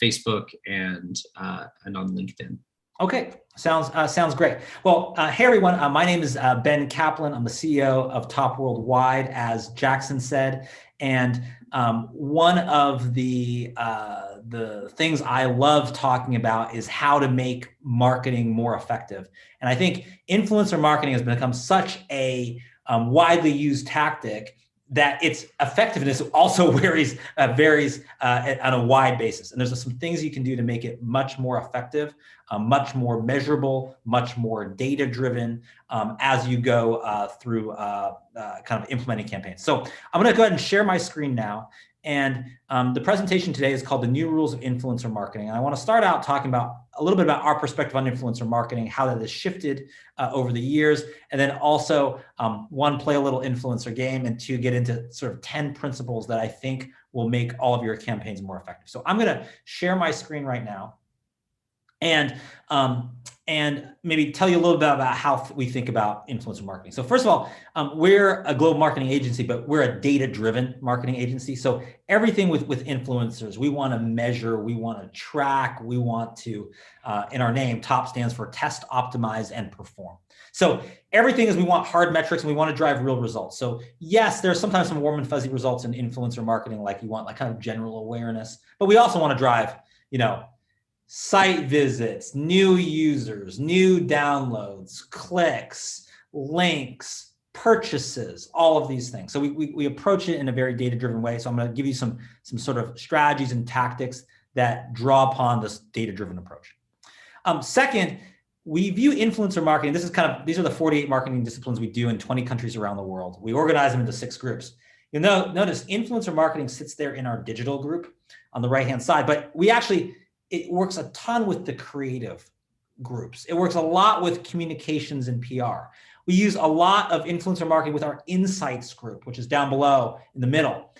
Facebook and on LinkedIn. Okay, sounds great. Well, hey everyone, my name is Ben Kaplan. I'm the CEO of Top Worldwide, as Jackson said, and one of the things I love talking about is how to make marketing more effective. And I think influencer marketing has become such a widely used tactic that its effectiveness also varies on a wide basis. And there's some things you can do to make it much more effective, much more measurable, much more data-driven as you go through kind of implementing campaigns. So I'm going to go ahead and share my screen now. And the presentation today is called The New Rules of Influencer Marketing. And I want to start out talking about a little bit about our perspective on influencer marketing, how that has shifted over the years, and then also one, play a little influencer game, and two, get into sort of 10 principles that I think will make all of your campaigns more effective. So I'm going to share my screen right now and maybe tell you a little bit about how we think about influencer marketing. So first of all, we're a global marketing agency, but we're a data-driven marketing agency. So everything with influencers, we want to measure, we want to track, we want to, in our name, TOP stands for test, optimize, and perform. So everything is we want hard metrics and we want to drive real results. So yes, there's sometimes some warm and fuzzy results in influencer marketing, like you want like kind of general awareness, but we also want to drive, site visits, new users, new downloads, clicks, links, purchases, all of these things. So we approach it in a very data-driven way. So I'm going to give you some sort of strategies and tactics that draw upon this data-driven approach. Second, we view influencer marketing. These are the 48 marketing disciplines we do in 20 countries around the world. We organize them into 6 groups. You'll notice influencer marketing sits there in our digital group on the right-hand side, but it works a ton with the creative groups. It works a lot with communications and PR. We use a lot of influencer marketing with our insights group, which is down below in the middle.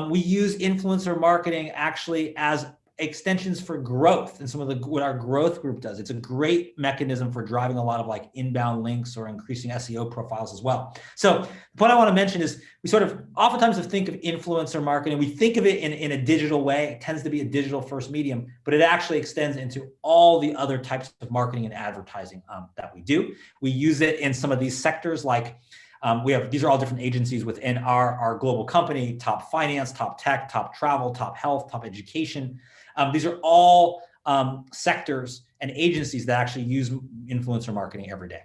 We use influencer marketing actually as extensions for growth and some of what our growth group does. It's a great mechanism for driving a lot of like inbound links or increasing SEO profiles as well. So the point I want to mention is we sort of oftentimes think of influencer marketing. We think of it in a digital way. It tends to be a digital first medium, but it actually extends into all the other types of marketing and advertising that we do. We use it in some of these sectors like these are all different agencies within our global company: top finance, top tech, top travel, top health, top education. These are all sectors and agencies that actually use influencer marketing every day.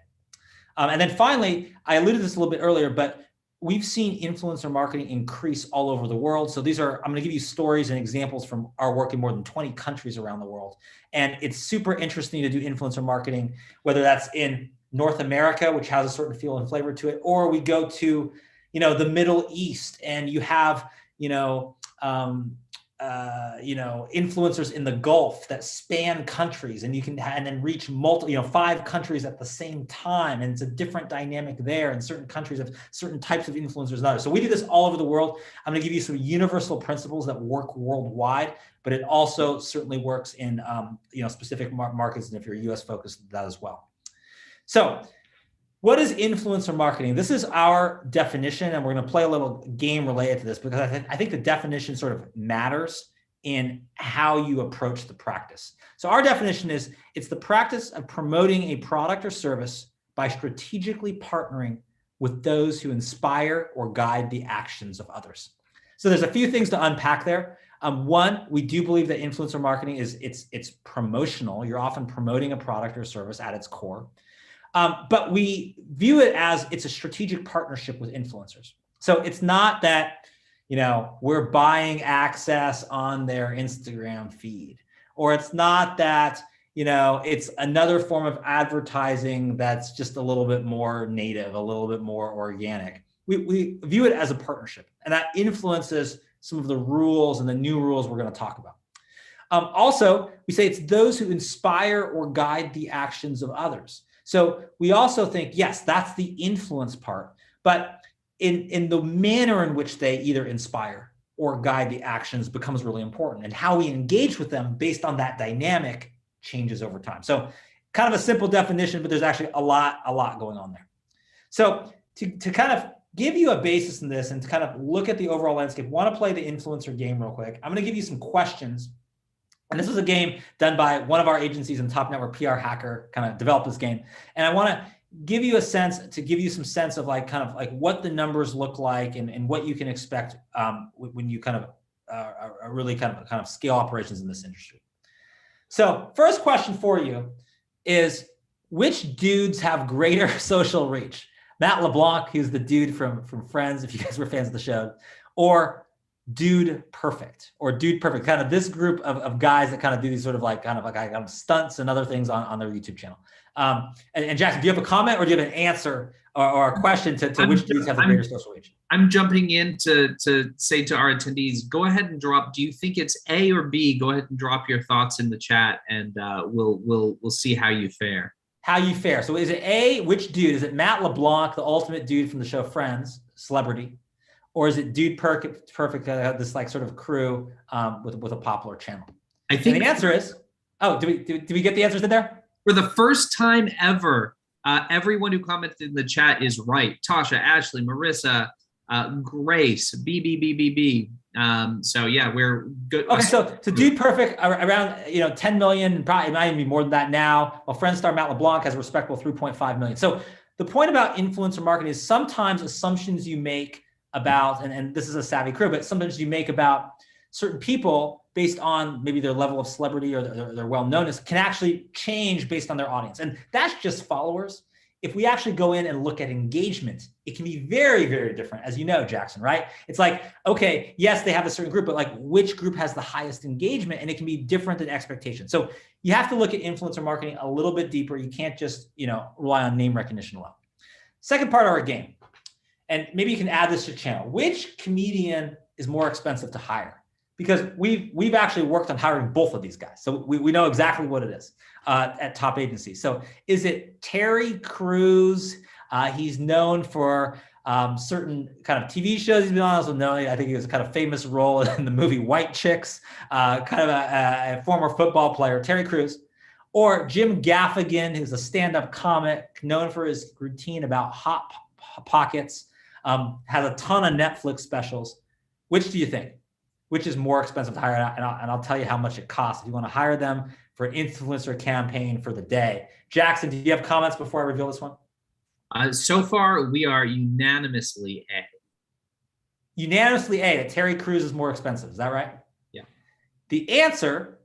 And then finally, I alluded to this a little bit earlier, but we've seen influencer marketing increase all over the world. So I'm going to give you stories and examples from our work in more than 20 countries around the world. And it's super interesting to do influencer marketing, whether that's in North America, which has a certain feel and flavor to it, or we go to, the Middle East and you have, influencers in the Gulf that span countries, and you can and then reach 5 countries at the same time, and it's a different dynamic there. And certain countries have certain types of influencers and others. So we do this all over the world. I'm going to give you some universal principles that work worldwide, but it also certainly works in specific markets, and if you're US focused, that as well. So what is influencer marketing? This is our definition, and we're going to play a little game related to this because I think the definition sort of matters in how you approach the practice. So our definition is it's the practice of promoting a product or service by strategically partnering with those who inspire or guide the actions of others. So there's a few things to unpack there. One, we do believe that influencer marketing it's promotional. You're often promoting a product or service at its core. But we view it as it's a strategic partnership with influencers. So it's not that, we're buying access on their Instagram feed, or it's not that, it's another form of advertising that's just a little bit more native, a little bit more organic. We view it as a partnership, and that influences some of the rules and the new rules we're going to talk about. Also, we say it's those who inspire or guide the actions of others. So we also think, yes, that's the influence part, but in the manner in which they either inspire or guide the actions becomes really important, and how we engage with them based on that dynamic changes over time. So kind of a simple definition, but there's actually a lot going on there. So to kind of give you a basis in this and to kind of look at the overall landscape, want to play the influencer game real quick. I'm going to give you some questions And this was a game done by one of our agencies in Top Network, PR Hacker, kind of developed this game. And I want to give you some sense of like kind of like what the numbers look like and what you can expect when you kind of are really kind of scale operations in this industry. So first question for you is, which dudes have greater social reach? Matt LeBlanc, who's the dude from Friends, if you guys were fans of the show, or Dude Perfect, kind of this group of guys that kind of do these sort of like kind of stunts and other things on their YouTube channel. And Jackson, do you have a comment or do you have an answer or a question to which dudes have the greater social reach? I'm jumping in to say to our attendees, go ahead and drop. Do you think it's A or B? Go ahead and drop your thoughts in the chat, and we'll see how you fare. How you fare. So is it A, which dude? Is it Matt LeBlanc, the ultimate dude from the show Friends, celebrity? Or is it Dude Perfect, this like sort of crew with a popular channel? I think the answer is, did we get the answers in there? For the first time ever, everyone who commented in the chat is right. Tasha, Ashley, Marissa, Grace, B. So yeah, we're good. Okay, so Dude Perfect around 10 million, probably it might even be more than that now. While Friends star Matt LeBlanc has a respectable 3.5 million. So the point about influencer marketing is sometimes assumptions you make about, and this is a savvy crew, but sometimes you make about certain people based on maybe their level of celebrity or their well-knownness can actually change based on their audience. And that's just followers. If we actually go in and look at engagement, it can be very, very different, as you know, Jackson, right? It's like, okay, yes, they have a certain group, but like which group has the highest engagement? And it can be different than expectation. So you have to look at influencer marketing a little bit deeper. You can't just, rely on name recognition alone. Second part of our game, and maybe you can add this to channel. Which comedian is more expensive to hire? Because we've actually worked on hiring both of these guys. So we know exactly what it is at top agencies. So is it Terry Crews? He's known for certain kind of TV shows he's been on. Also known, I think he was a kind of famous role in the movie White Chicks, kind of a former football player, Terry Crews. Or Jim Gaffigan, who's a stand-up comic known for his routine about Hot Pockets, has a ton of Netflix specials. Which do you think? Which is more expensive to hire? And I'll tell you how much it costs if you want to hire them for an influencer campaign for the day. Jackson, do you have comments before I reveal this one? So far, we are unanimously A. Unanimously A, that Terry Crews is more expensive. Is that right? Yeah. The answer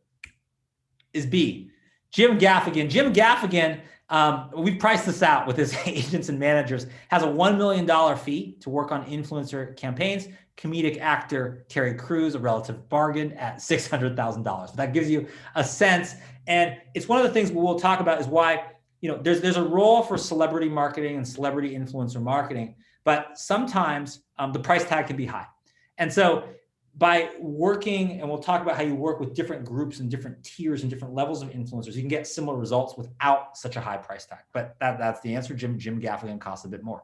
is B, Jim Gaffigan. Jim Gaffigan, we've priced this out with his agents and managers, has a $1 million fee to work on influencer campaigns. Comedic actor Terry Crews, a relative bargain at $600,000. So that gives you a sense. And it's one of the things we'll talk about is why, there's a role for celebrity marketing and celebrity influencer marketing, but sometimes the price tag can be high. And so by working, and we'll talk about how you work with different groups and different tiers and different levels of influencers, you can get similar results without such a high price tag. But that's the answer. Jim Gaffigan costs a bit more.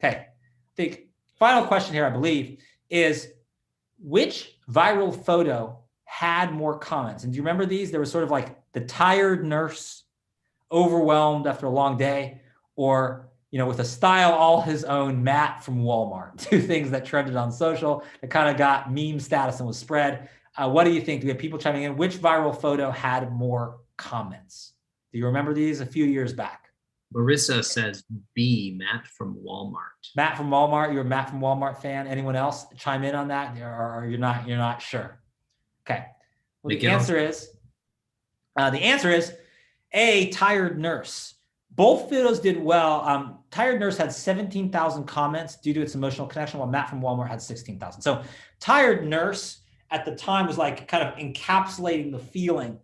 Okay, the final question here, I believe, is which viral photo had more comments? And do you remember these? There was sort of like the tired nurse, overwhelmed after a long day, or with a style all his own, Matt from Walmart. Two things that trended on social that kind of got meme status and was spread. What do you think? Do we have people chiming in? Which viral photo had more comments? Do you remember these a few years back? Marissa says B, Matt from Walmart. Matt from Walmart. You're a Matt from Walmart fan. Anyone else chime in on that, or you're not sure? Okay. Well, the answer is A, tired nurse. Both photos did well. Tired Nurse had 17,000 comments due to its emotional connection, while Matt from Walmart had 16,000. So Tired Nurse at the time was like kind of encapsulating the feeling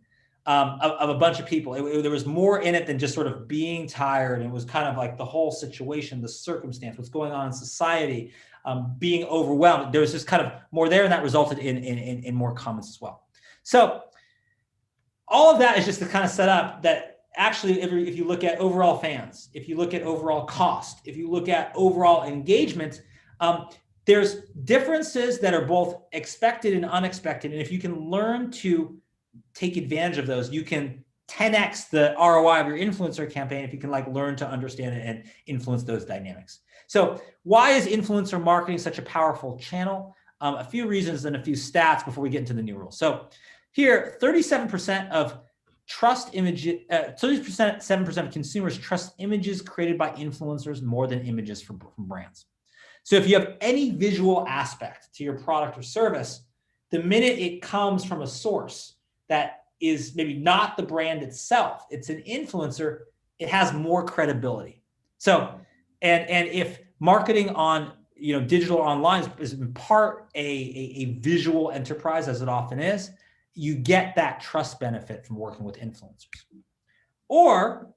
of a bunch of people. There was more in it than just sort of being tired. It was kind of like the whole situation, the circumstance, what's going on in society, being overwhelmed. There was just kind of more there, and that resulted in more comments as well. So all of that is just to kind of set up that actually, if you look at overall fans, if you look at overall cost, if you look at overall engagement, there's differences that are both expected and unexpected. And if you can learn to take advantage of those, you can 10x the ROI of your influencer campaign if you can learn to understand it and influence those dynamics. So why is influencer marketing such a powerful channel? A few reasons and a few stats before we get into the new rules. So here, 37% of trust images, 37% of consumers trust images created by influencers more than images from brands. So if you have any visual aspect to your product or service, the minute it comes from a source that is maybe not the brand itself, it's an influencer, it has more credibility. So, and if marketing on digital or online is in part a visual enterprise, as it often is, you get that trust benefit from working with influencers. Or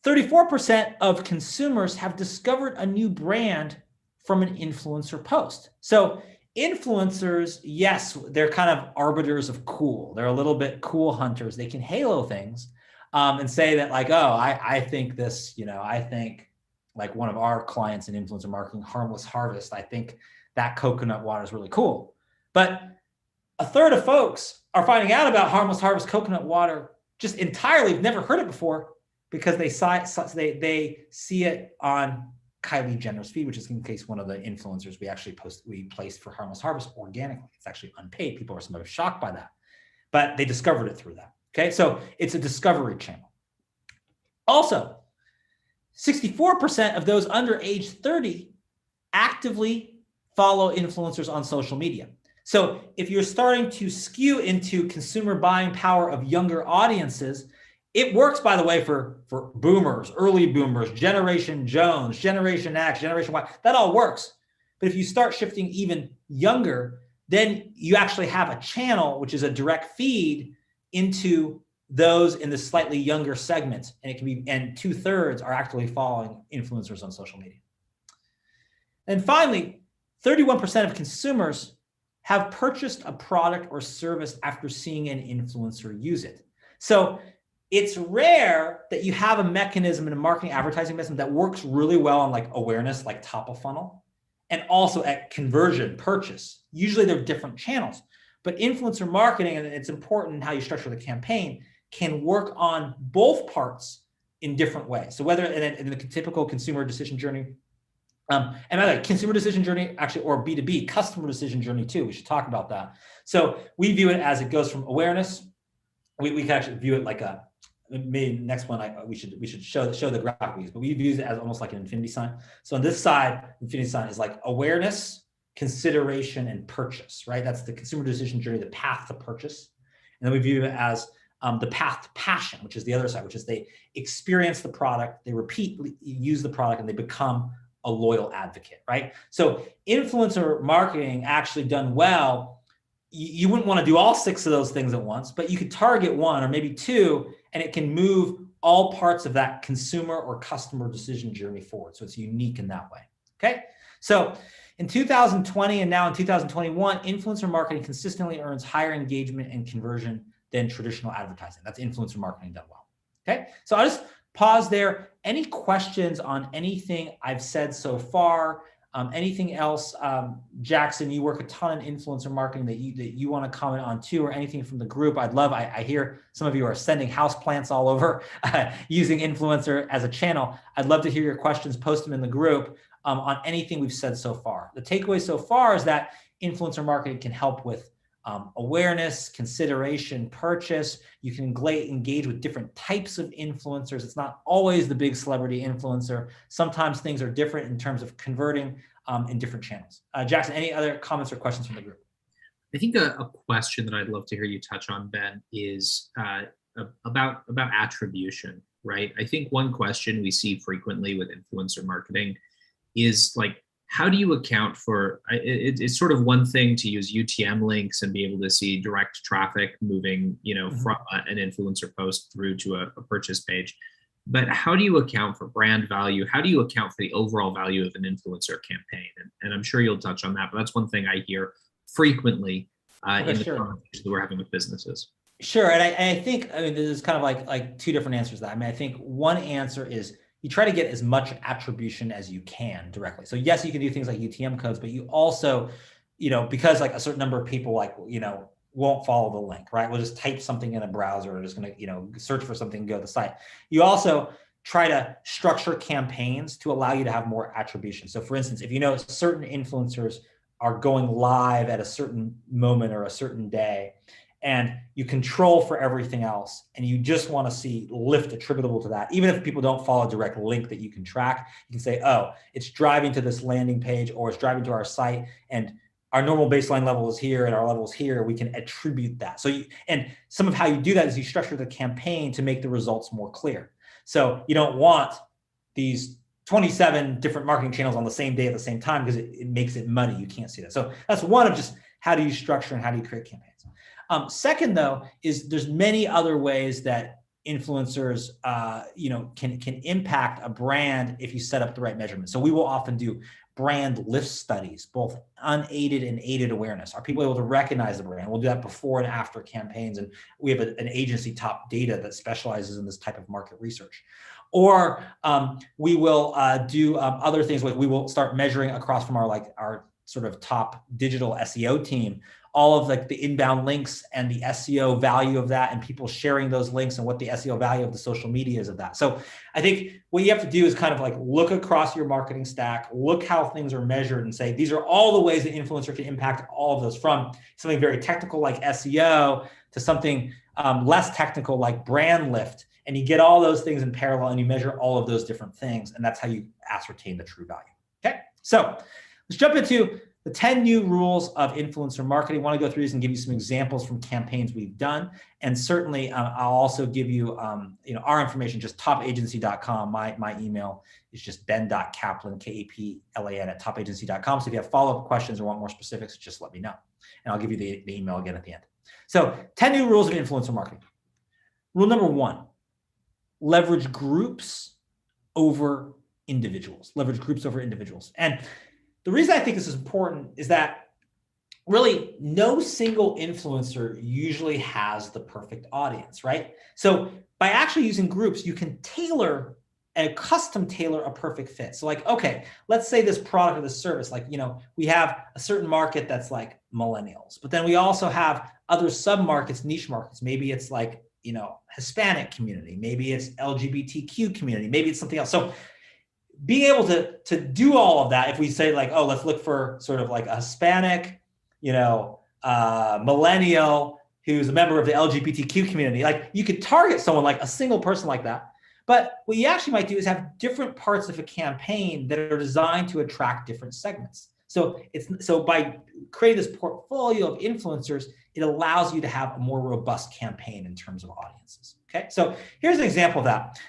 34% of consumers have discovered a new brand from an influencer post. So influencers, yes, they're kind of arbiters of cool. They're a little bit cool hunters. They can halo things and say that like, oh, I think this, I think like one of our clients in influencer marketing, Harmless Harvest, I think that coconut water is really cool. But a third of folks are finding out about Harmless Harvest coconut water just entirely, have never heard it before, because they see it on Kylie Jenner's feed, which is in case one of the influencers we placed for Harmless Harvest organically. It's actually unpaid. People are somewhat shocked by that, but they discovered it through that. Okay, so it's a discovery channel. Also, 64% of those under age 30 actively follow influencers on social media. So if you're starting to skew into consumer buying power of younger audiences, it works, by the way, for boomers, early boomers, Generation Jones, Generation X, Generation Y, that all works. But if you start shifting even younger, then you actually have a channel, which is a direct feed into those in the slightly younger segment. And it can be, and 2/3 are actively following influencers on social media. And finally, 31% of consumers have purchased a product or service after seeing an influencer use it. So it's rare that you have a mechanism in a marketing advertising mechanism that works really well on like awareness, like top of funnel, and also at conversion, purchase. Usually they're different channels, but influencer marketing, and it's important how you structure the campaign, can work on both parts in different ways. So whether in the typical consumer decision journey, and by the way, consumer decision journey, actually, or B2B, customer decision journey too, we should talk about that. So we view it as it goes from awareness. We can actually view it like maybe next one we should show the graph we use, but we use it as almost like an infinity sign. So on this side, infinity sign is like awareness, consideration, and purchase, right? That's the consumer decision journey, the path to purchase. And then we view it as the path to passion, which is the other side, which is they experience the product, they repeatedly use the product, and they become a loyal advocate, right? So influencer marketing actually done well, you wouldn't want to do all 6 of those things at once, but you could target 1 or maybe 2, and it can move all parts of that consumer or customer decision journey forward. So it's unique in that way, okay? So in 2020 and now in 2021, influencer marketing consistently earns higher engagement and conversion than traditional advertising. That's influencer marketing done well, okay? So I'll just pause there. Any questions on anything I've said so far? Anything else, Jackson? You work a ton in influencer marketing that you want to comment on too, or anything from the group? I'd love. I hear some of you are sending house plants all over using influencer as a channel. I'd love to hear your questions. Post them in the group on anything we've said so far. The takeaway so far is that influencer marketing can help with awareness, consideration, purchase. You can engage with different types of influencers. It's not always the big celebrity influencer. Sometimes things are different in terms of converting in different channels. Jackson, any other comments or questions from the group? I think a question that I'd love to hear you touch on, Ben, is about attribution, right? I think one question we see frequently with influencer marketing is like, how do you account for, it's sort of one thing to use UTM links and be able to see direct traffic moving, from an influencer post through to a purchase page. But how do you account for brand value? How do you account for the overall value of an influencer campaign? And I'm sure you'll touch on that, but that's one thing I hear frequently in the conversations that we're having with businesses. Sure, and I think, this is kind of like 2 different answers to that. I think one answer is you try to get as much attribution as you can directly. So yes, you can do things like UTM codes, but you also, because like a certain number of people won't follow the link, right? We'll just type something in a browser or just going to, search for something and go to the site. You also try to structure campaigns to allow you to have more attribution. So for instance, if certain influencers are going live at a certain moment or a certain day, and you control for everything else, and you just want to see lift attributable to that. Even if people don't follow a direct link that you can track, you can say, oh, it's driving to this landing page, or it's driving to our site, and our normal baseline level is here and our level is here. We can attribute that. So and some of how you do that is you structure the campaign to make the results more clear. So you don't want these 27 different marketing channels on the same day at the same time, because it makes it muddy. You can't see that. So that's one of just how do you structure and how do you create campaigns. Second, though, is there's many other ways that influencers, can impact a brand if you set up the right measurements. So we will often do brand lift studies, both unaided and aided awareness. Are people able to recognize the brand? We'll do that before and after campaigns. And we have an agency, Top Data, that specializes in this type of market research. Or we will do other things, like we will start measuring across from our sort of top digital SEO team, all of the inbound links and the SEO value of that, and people sharing those links and what the SEO value of the social media is of that. So I think what you have to do is kind of look across your marketing stack, look how things are measured, and say, these are all the ways that influencer can impact all of those, from something very technical like SEO to something less technical like brand lift. And you get all those things in parallel, and you measure all of those different things. And that's how you ascertain the true value. Okay, so let's jump into the 10 new rules of influencer marketing. I want to go through these and give you some examples from campaigns we've done. And certainly I'll also give you, our information, just topagency.com. My email is just ben.kaplan, Kaplan at topagency.com. So if you have follow-up questions or want more specifics, just let me know. And I'll give you the email again at the end. So 10 new rules of influencer marketing. Rule number 1, leverage groups over individuals. Leverage groups over individuals. And the reason I think this is important is that really no single influencer usually has the perfect audience, right? So by actually using groups, you can tailor and custom tailor a perfect fit. So okay, let's say this product or this service, we have a certain market that's like millennials, but then we also have other sub-markets, niche markets. Maybe it's Hispanic community, maybe it's LGBTQ community, maybe it's something else. So being able to do all of that, if we say let's look for sort of a Hispanic, millennial who's a member of the LGBTQ community, you could target someone like a single person like that. But what you actually might do is have different parts of a campaign that are designed to attract different segments. So by creating this portfolio of influencers, it allows you to have a more robust campaign in terms of audiences. Okay, so here's an example of that.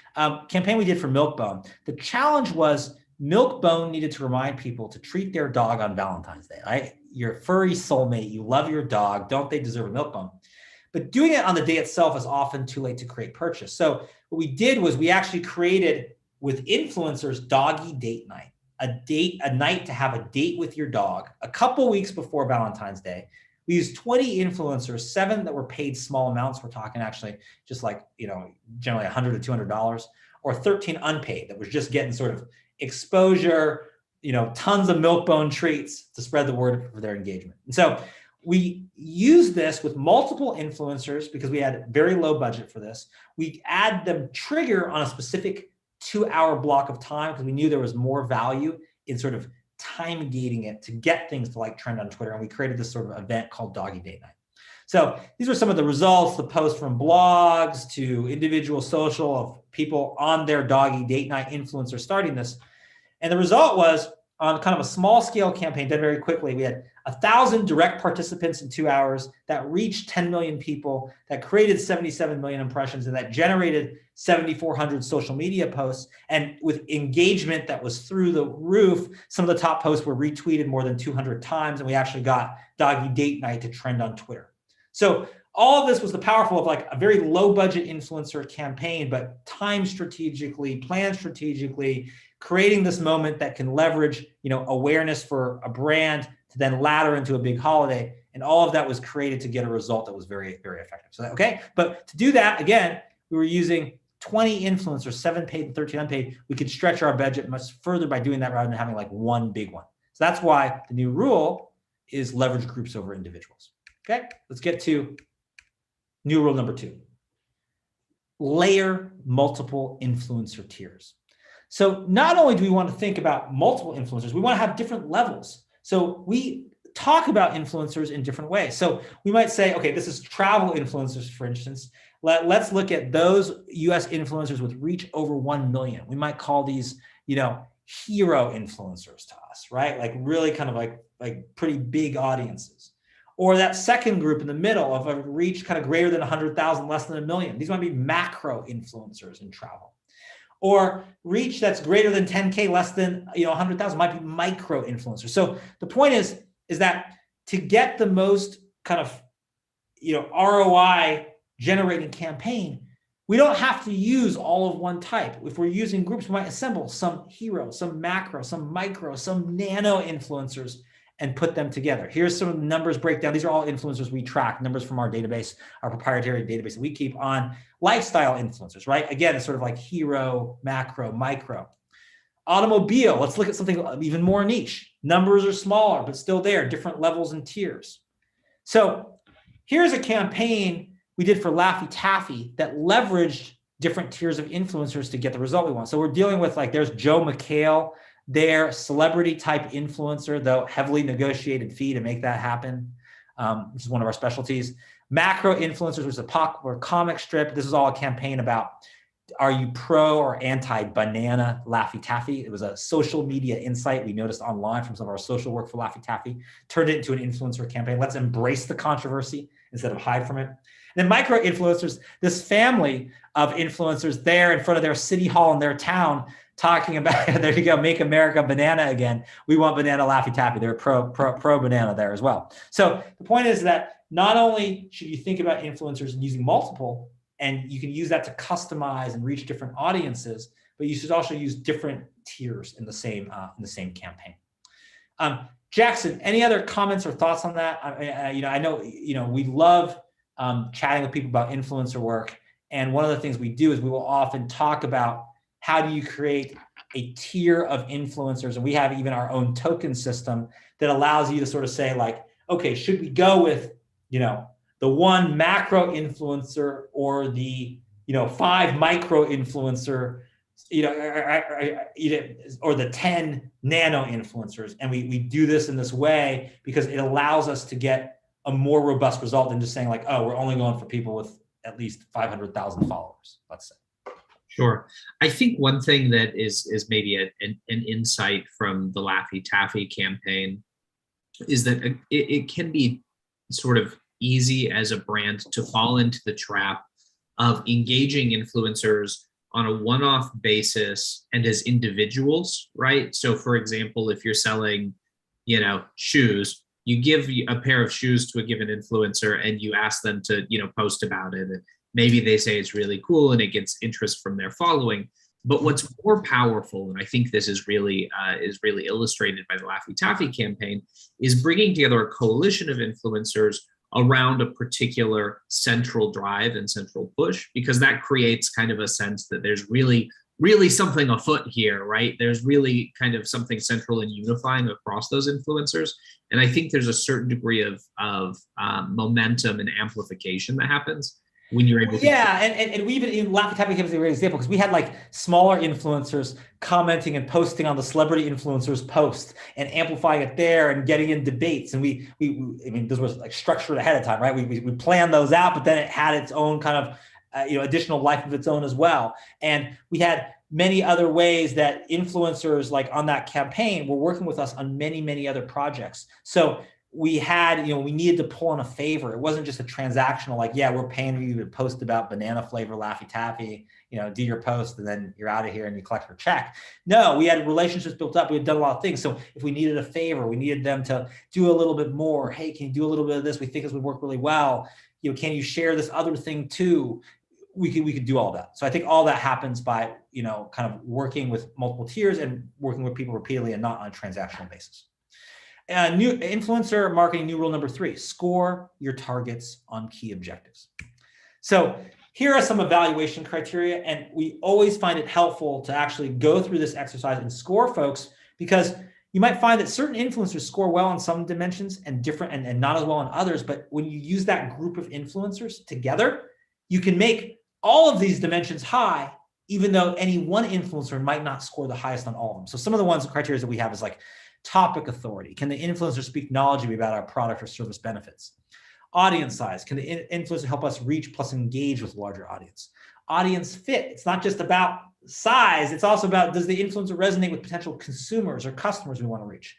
Campaign we did for Milkbone. The challenge was Milkbone needed to remind people to treat their dog on Valentine's Day, right? Your furry soulmate, you love your dog, don't they deserve a Milkbone? But doing it on the day itself is often too late to create purchase. So what we did was we actually created with influencers doggy date night, a night to have a date with your dog a couple weeks before Valentine's Day. We used 20 influencers, 7 that were paid small amounts. We're talking actually just generally $100 to $200, or 13 unpaid that was just getting sort of exposure, tons of Milkbone treats to spread the word for their engagement. And so we used this with multiple influencers because we had very low budget for this. We add them trigger on a specific 2-hour block of time because we knew there was more value in sort of time gating it to get things to trend on Twitter. And we created this sort of event called Doggy Date Night. So these are some of the results, the posts from blogs to individual social of people on their Doggy Date Night, influencers starting this. And the result was, on kind of a small scale campaign done very quickly, we had 1,000 direct participants in 2 hours that reached 10 million people, that created 77 million impressions, and that generated 7,400 social media posts. And with engagement that was through the roof, some of the top posts were retweeted more than 200 times. And we actually got Doggy Date Night to trend on Twitter. So all of this was the powerful of a very low budget influencer campaign, but timed strategically, planned strategically, creating this moment that can leverage, awareness for a brand to then ladder into a big holiday. And all of that was created to get a result that was very, very effective. So, okay. But to do that, again, we were using 20 influencers, 7 paid and 13 unpaid. We could stretch our budget much further by doing that rather than having one big one. So that's why the new rule is leverage groups over individuals. Okay. Let's get to new rule number 2. Layer multiple influencer tiers. So not only do we want to think about multiple influencers, we want to have different levels. So we talk about influencers in different ways. So we might say, okay, this is travel influencers, for instance. Let's look at those US influencers with reach over 1 million. We might call these, hero influencers to us, right? Like really kind of like pretty big audiences. Or that second group in the middle of a reach kind of greater than 100,000, less than 1 million. These might be macro influencers in travel. Or reach that's greater than 10K, less than 100,000 might be micro influencers. So the point is that to get the most kind of ROI generating campaign, we don't have to use all of one type. If we're using groups, we might assemble some hero, some macro, some micro, some nano influencers and put them together. Here's some numbers breakdown. These are all influencers we track, numbers from our database, our proprietary database that we keep on lifestyle influencers, right? Again, it's sort of like hero, macro, micro. Automobile, let's look at something even more niche. Numbers are smaller, but still there, different levels and tiers. So here's a campaign we did for Laffy Taffy that leveraged different tiers of influencers to get the result we want. So we're dealing with there's Joe McHale, their celebrity type influencer, though heavily negotiated fee to make that happen, which is one of our specialties. Macro influencers, which is a popular comic strip. This is all a campaign about, are you pro or anti banana Laffy Taffy? It was a social media insight we noticed online from some of our social work for Laffy Taffy, turned it into an influencer campaign. Let's embrace the controversy instead of hide from it. And then micro influencers, this family of influencers there in front of their city hall in their town, talking about, there you go, make America banana again. We want banana Laffy Taffy. They're pro banana there as well. So the point is that not only should you think about influencers and using multiple, and you can use that to customize and reach different audiences, but you should also use different tiers in the same campaign. Jackson, any other comments or thoughts on that? I know we love chatting with people about influencer work, and one of the things we do is we will often talk about how do you create a tier of influencers, and we have even our own token system that allows you to sort of say okay, should we go with the one macro influencer or the 5 micro influencer, or the 10 nano influencers? And we do this in this way because it allows us to get a more robust result than just saying oh, we're only going for people with at least 500,000 followers, let's say. Sure. I think one thing that is maybe an insight from the Laffy Taffy campaign is that it can be sort of easy as a brand to fall into the trap of engaging influencers on a one-off basis and as individuals, right? So for example, if you're selling, shoes, you give a pair of shoes to a given influencer and you ask them to, post about it. And maybe they say it's really cool and it gets interest from their following. But what's more powerful, and I think this is really illustrated by the Laffy Taffy campaign, is bringing together a coalition of influencers around a particular central drive and central push, because that creates kind of a sense that there's really something afoot here, right? There's really kind of something central and unifying across those influencers. And I think there's a certain degree of momentum and amplification that happens when you're able to. Yeah, and we even in Laffy Taffy gives a great example, because we had smaller influencers commenting and posting on the celebrity influencers post and amplifying it there and getting in debates. And we this was structured ahead of time, right? We planned those out, but then it had its own kind of additional life of its own as well. And we had many other ways that influencers on that campaign were working with us on many, many other projects. So we had, we needed to pull in a favor. It wasn't just a transactional, yeah, we're paying you to post about banana flavor Laffy Taffy, do your post and then you're out of here and you collect your check. No, we had relationships built up. We had done a lot of things. So if we needed a favor, we needed them to do a little bit more. Hey, can you do a little bit of this? We think this would work really well. Can you share this other thing too? We could do all that. So I think all that happens by, kind of working with multiple tiers and working with people repeatedly and not on a transactional basis. New influencer marketing, new rule number 3, score your targets on key objectives. So here are some evaluation criteria, and we always find it helpful to actually go through this exercise and score folks, because you might find that certain influencers score well on some dimensions and different and not as well on others. But when you use that group of influencers together, you can make all of these dimensions high, even though any one influencer might not score the highest on all of them. So some of the criteria that we have is Topic authority. Can the influencer speak knowledgeably about our product or service benefits? Audience size. Can the influencer help us reach plus engage with larger audience? Audience fit. It's not just about size. It's also about, does the influencer resonate with potential consumers or customers we want to reach?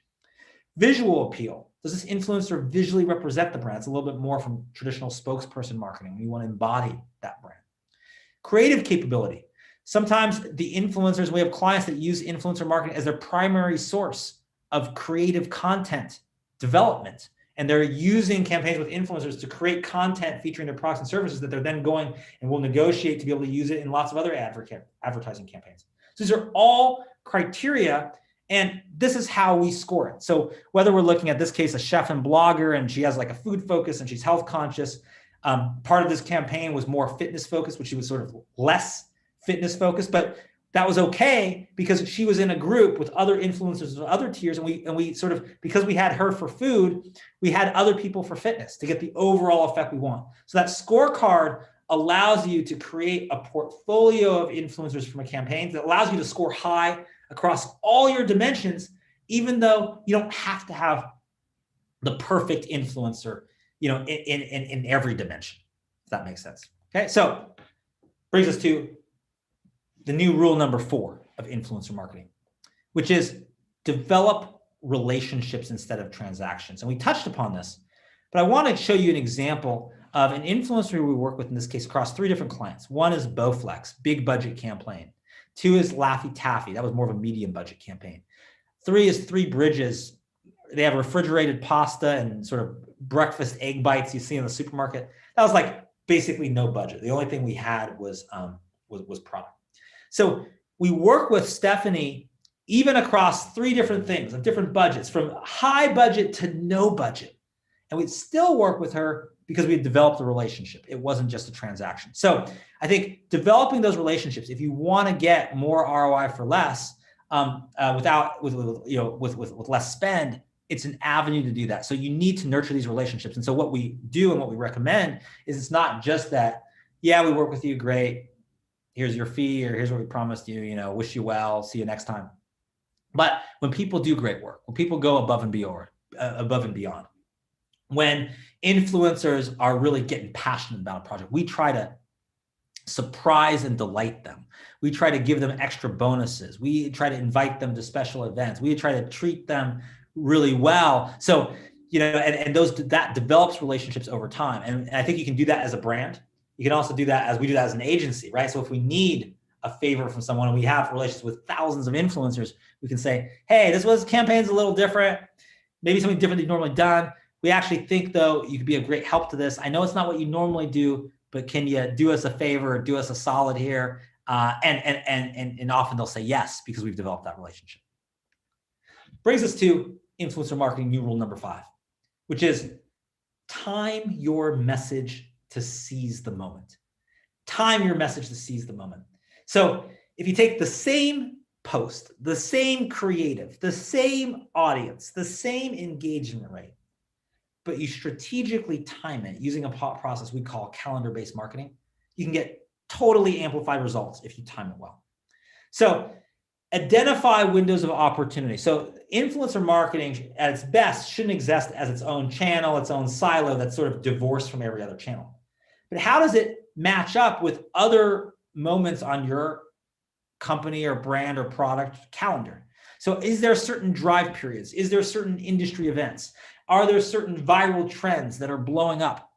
Visual appeal. Does this influencer visually represent the brand? It's a little bit more from traditional spokesperson marketing. We want to embody that brand. Creative capability. Sometimes the influencers, we have clients that use influencer marketing as their primary source of creative content development. And they're using campaigns with influencers to create content featuring their products and services that they're then going and will negotiate to be able to use it in lots of other advertising campaigns. So these are all criteria, and this is how we score it. So whether we're looking at this case, a chef and blogger, and she has like a food focus and she's health conscious, part of this campaign was more fitness focused, which she was sort of less fitness focused, but that was okay because she was in a group with other influencers of other tiers, and we sort of, because we had her for food, we had other people for fitness to get the overall effect we want. So that scorecard allows you to create a portfolio of influencers from a campaign that allows you to score high across all your dimensions, even though you don't have to have the perfect influencer, in every dimension, if that makes sense. Okay, so brings us to the new rule number 4 of influencer marketing, which is develop relationships instead of transactions. And we touched upon this, but I want to show you an example of an influencer we work with, in this case, across 3 different clients. 1 is Bowflex, big budget campaign. 2 is Laffy Taffy. That was more of a medium budget campaign. 3 is Three Bridges. They have refrigerated pasta and sort of breakfast egg bites you see in the supermarket. That was like basically no budget. The only thing we had was product. So we work with Stephanie even across 3 different things of different budgets, from high budget to no budget. And we'd still work with her because we had developed a relationship. It wasn't just a transaction. So I think developing those relationships, if you want to get more ROI for less, with less spend, it's an avenue to do that. So you need to nurture these relationships. And so what we do and what we recommend is, it's not just that, yeah, we work with you, great, here's your fee, or here's what we promised you, wish you well, see you next time. But when people do great work, when people go above and beyond, when influencers are really getting passionate about a project, we try to surprise and delight them. We try to give them extra bonuses. We try to invite them to special events. We try to treat them really well. So, that develops relationships over time. And I think you can do that as a brand. You can also do that as we do that as an agency, right? So if we need a favor from someone and we have relationships with thousands of influencers, we can say, hey, this campaign's a little different, maybe something different than you've normally done. We actually think, though, you could be a great help to this. I know it's not what you normally do, but can you do us a favor, do us a solid here? And often they'll say yes, because we've developed that relationship. Brings us to influencer marketing new rule number 5, which is time your message to seize the moment. Time your message to seize the moment. So if you take the same post, the same creative, the same audience, the same engagement rate, but you strategically time it using a process we call calendar-based marketing, you can get totally amplified results if you time it well. So identify windows of opportunity. So influencer marketing at its best shouldn't exist as its own channel, its own silo that's sort of divorced from every other channel. But how does it match up with other moments on your company or brand or product calendar? So is there certain drive periods? Is there certain industry events? Are there certain viral trends that are blowing up?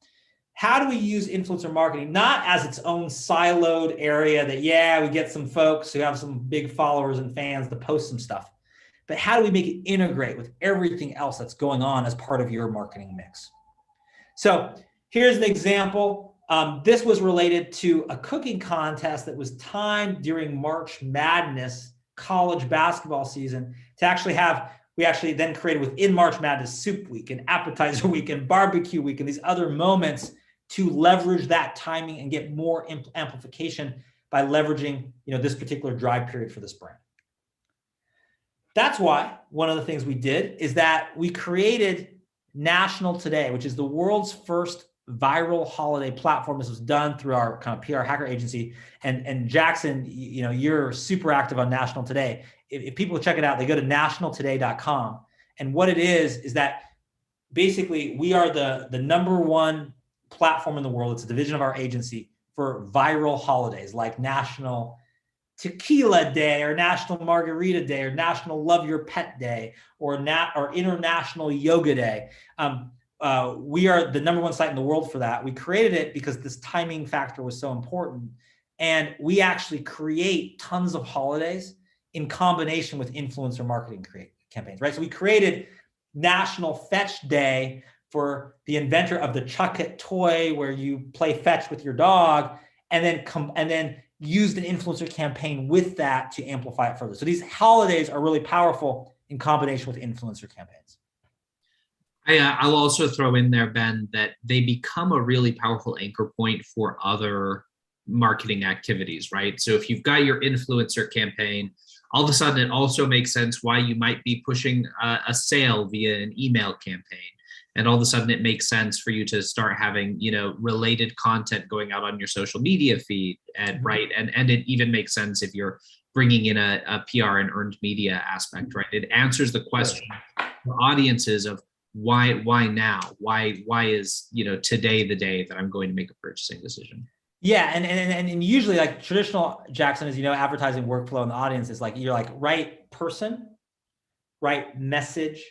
How do we use influencer marketing not as its own siloed area that, yeah, we get some folks who have some big followers and fans to post some stuff, but how do we make it integrate with everything else that's going on as part of your marketing mix? So here's an example. This was related to a cooking contest that was timed during March Madness college basketball season to actually have, we actually then created within March Madness Soup Week and Appetizer Week and Barbecue Week and these other moments to leverage that timing and get more amplification by leveraging, this particular drive period for this brand. That's why one of the things we did is that we created National Today, which is the world's first viral holiday platform. This was done through our kind of PR hacker agency. And Jackson, you're super active on National Today. If people check it out, they go to nationaltoday.com And what it is that basically we are the number one platform in the world. It's a division of our agency for viral holidays like National Tequila Day or National Margarita Day or National Love Your Pet Day or International Yoga Day. We are the number one site in the world for that. We created it because this timing factor was so important. And we actually create tons of holidays in combination with influencer marketing campaigns, right? So we created National Fetch Day for the inventor of the Chuck It toy where you play fetch with your dog, and then used an influencer campaign with that to amplify it further. So these holidays are really powerful in combination with influencer campaigns. I'll also throw in there, Ben, that they become a really powerful anchor point for other marketing activities, right? So if you've got your influencer campaign, all of a sudden it also makes sense why you might be pushing a sale via an email campaign. And all of a sudden it makes sense for you to start having, related content going out on your social media feed, and right. And it even makes sense if you're bringing in a PR and earned media aspect, right? It answers the question for audiences of why now? Why is, today the day that I'm going to make a purchasing decision? Yeah, and usually like traditional, Jackson, is advertising workflow in the audience is like you're like right person, right message,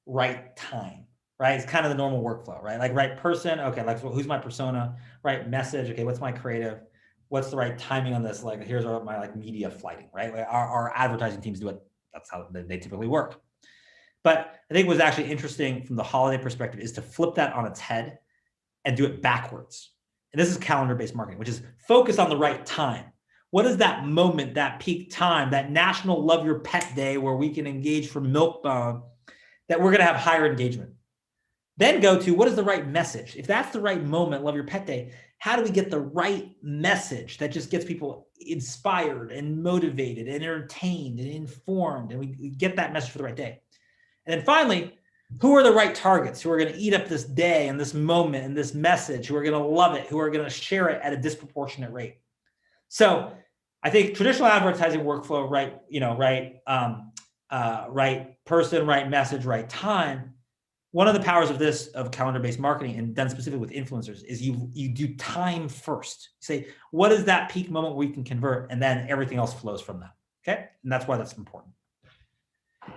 right time, right? It's kind of the normal workflow, right? Like right person, okay, like who's my persona, right message, okay, what's my creative, what's the right timing on this? Like here's my like media flighting, right? Like our advertising teams do it. That's how they typically work. But I think what's actually interesting from the holiday perspective is to flip that on its head and do it backwards. And this is calendar-based marketing, which is focus on the right time. What is that moment, that peak time, that National Love Your Pet Day where we can engage for Milkbone, that we're going to have higher engagement? Then go to what is the right message? If that's the right moment, Love Your Pet Day, how do we get the right message that just gets people inspired and motivated and entertained and informed, and we get that message for the right day? And then finally, who are the right targets who are going to eat up this day and this moment and this message, who are going to love it, who are going to share it at a disproportionate rate? So I think traditional advertising workflow, right person, right message, right time. One of the powers of this, of calendar-based marketing, and done specifically with influencers, is you do time first. You say, what is that peak moment where we can convert? And then everything else flows from that. Okay. And that's why that's important.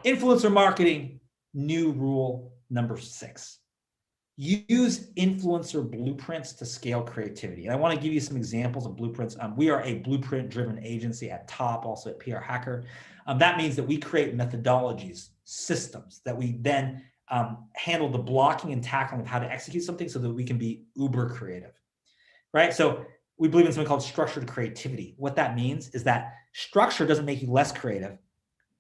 Influencer marketing, new rule number 6. Use influencer blueprints to scale creativity. And I want to give you some examples of blueprints. We are a blueprint-driven agency at top, also at PR Hacker. That means that we create methodologies, systems that we then handle the blocking and tackling of how to execute something so that we can be uber creative, right? So we believe in something called structured creativity. What that means is that structure doesn't make you less creative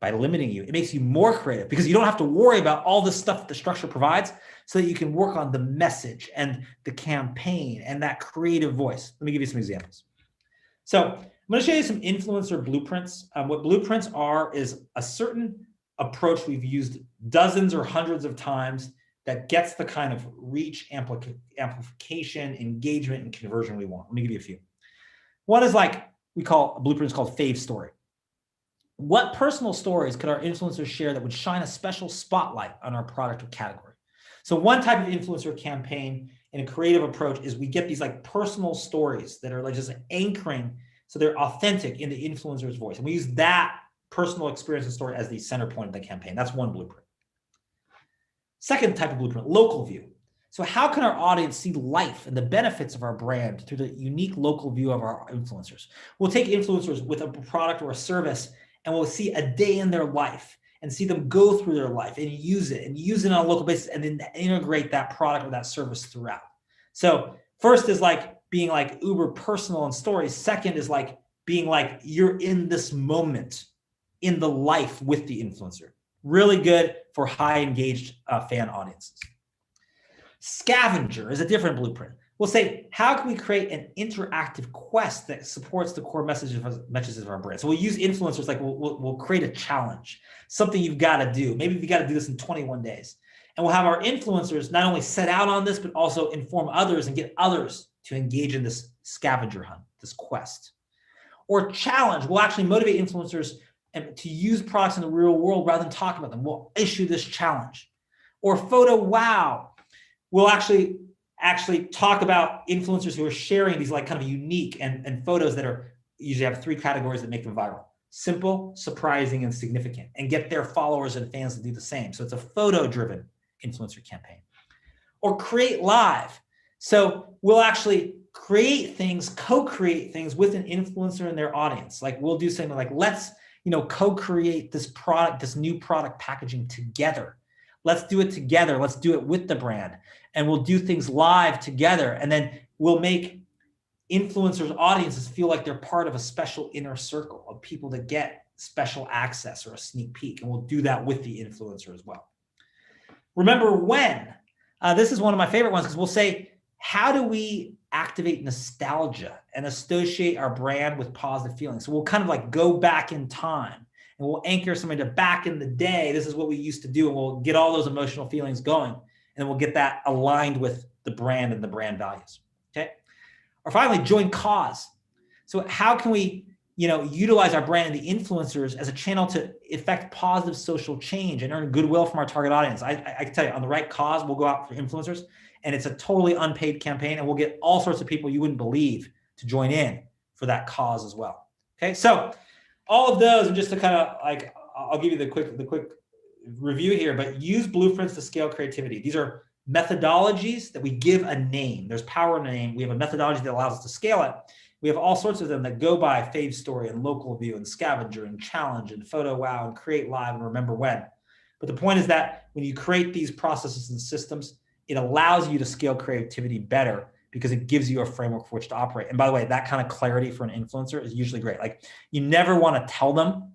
by limiting you. It makes you more creative because you don't have to worry about all the stuff that the structure provides, so that you can work on the message and the campaign and that creative voice. Let me give you some examples. So I'm going to show you some influencer blueprints. What blueprints are is a certain approach we've used dozens or hundreds of times that gets the kind of reach, amplification, engagement, and conversion we want. Let me give you a few. One is like we call a blueprint is called Fave Story. What personal stories could our influencers share that would shine a special spotlight on our product or category? So one type of influencer campaign and a creative approach is we get these like personal stories that are like just anchoring, so they're authentic in the influencer's voice. And we use that personal experience and story as the center point of the campaign. That's one blueprint. Second type of blueprint, local view. So how can our audience see life and the benefits of our brand through the unique local view of our influencers? We'll take influencers with a product or a service, and we'll see a day in their life and see them go through their life and use it on a local basis, and then integrate that product or that service throughout. So first is like being like uber personal and stories. Second is like being like you're in this moment in the life with the influencer. Really good for high engaged fan audiences. Scavenger is a different blueprint. We'll say, how can we create an interactive quest that supports the core messages of our brand? So we'll use influencers, like we'll create a challenge, something you've got to do. Maybe you got to do this in 21 days. And we'll have our influencers not only set out on this, but also inform others and get others to engage in this scavenger hunt, this quest. Or challenge, we'll actually motivate influencers and to use products in the real world rather than talk about them. We'll issue this challenge. Or photo wow. We'll actually talk about influencers who are sharing these like kind of unique and photos that are usually have 3 categories that make them viral: simple, surprising, and significant, and get their followers and fans to do the same. So it's a photo-driven influencer campaign. Or create live. So we'll actually create things, co-create things with an influencer and their audience. Like we'll do something like, let's co-create this product, this new product packaging together. Let's do it together. Let's do it with the brand. And we'll do things live together. And then we'll make influencers' audiences feel like they're part of a special inner circle of people that get special access or a sneak peek. And we'll do that with the influencer as well. Remember when? This is one of my favorite ones, because we'll say, how do we activate nostalgia and associate our brand with positive feelings? So we'll kind of like go back in time and we'll anchor somebody to back in the day. This is what we used to do. And we'll get all those emotional feelings going. And we'll get that aligned with the brand and the brand values. Okay. Or finally, join cause. So how can we, utilize our brand and the influencers as a channel to effect positive social change and earn goodwill from our target audience? I can tell you, on the right cause, we'll go out for influencers, and it's a totally unpaid campaign, and we'll get all sorts of people you wouldn't believe to join in for that cause as well. Okay, so all of those, and just to kind of like, I'll give you the quick review here, but use blueprints to scale creativity. These are methodologies that we give a name. There's power in a name. We have a methodology that allows us to scale it. We have all sorts of them that go by Fave Story and Local View and Scavenger and Challenge and Photo Wow and Create Live and Remember When. But the point is that when you create these processes and systems, it allows you to scale creativity better because it gives you a framework for which to operate. And by the way, that kind of clarity for an influencer is usually great. Like, you never want to tell them